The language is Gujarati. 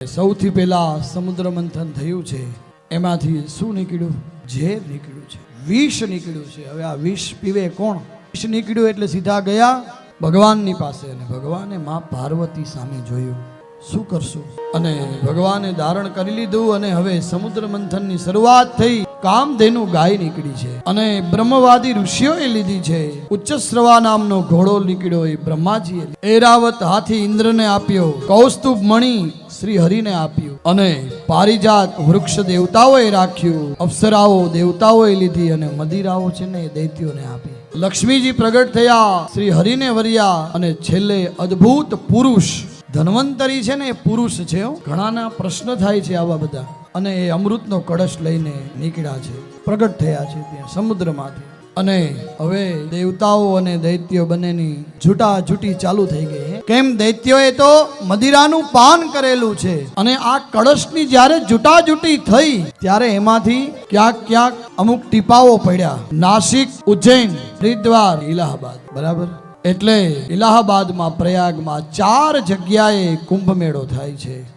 સૌથી પહેલા સમુદ્ર મંથન થયું છે, એમાંથી શું નીકળ્યું? ઝેર નીકળ્યું છે, વિષ નીકળ્યું છે. હવે આ વિષ પીવે કોણ? વિષ નીકળ્યું એટલે સીધા ગયા ભગવાનની પાસે, અને ભગવાને માં પાર્વતી સામે જોયું, શું કરશું? અને ભગવાને ધારણ કરી લીધું, અને હવે સમુદ્ર મંથનની શરૂઆત થઈ. કામધેનુ ગાય નીકળી છે, અને બ્રહ્મવાદી ઋષિઓએ લીધી છે. ઉચ્ચશ્રવા નામનો ઘોડો નીકળ્યો, એ બ્રહ્માજીએ. એરાવત હાથી ઇન્દ્રને આપ્યો, કૌસ્તુભ મણિ શ્રી હરિને આપ્યું, અને પારિજાત વૃક્ષ દેવતાઓએ રાખ્યું, અપ્સરાઓ દેવતાઓએ લીધી, અને મદિરાઓ છે ને એ દૈત્યોને આપી. લક્ષ્મીજી પ્રગટ થયા, શ્રી હરિને વર્યા, અને છેલ્લે અદ્ભુત પુરુષ ધન્વંતરી છે ને એ પુરુષ છે. ઘણાના પ્રશ્ન થાય છે આવા બધા, અને એ અમૃતનો કળશ લઈને નીકળ્યા છે, પ્રગટ થયા છે ત્યાં સમુદ્રમાંથી. અને હવે દેવતાઓ અને દૈત્યો બંનેની જૂટી ચાલુ થઈ ગઈ. કેમ? દૈત્યોએ તો મદિરાનું પાન કરેલું છે, અને આ કળશની જ્યારે જૂટી થઈ ત્યારે એમાંથી ક્યાંક અમુક ટીપાઓ પડ્યા. નાસિક, ઉજ્જૈન, હરિદ્વાર, ઇલાહાબાદ. બરાબર. એટલે ઇલાહાબાદમાં, પ્રયાગમાં 4 જગ્યાએ કુંભ મેળો થાય છે.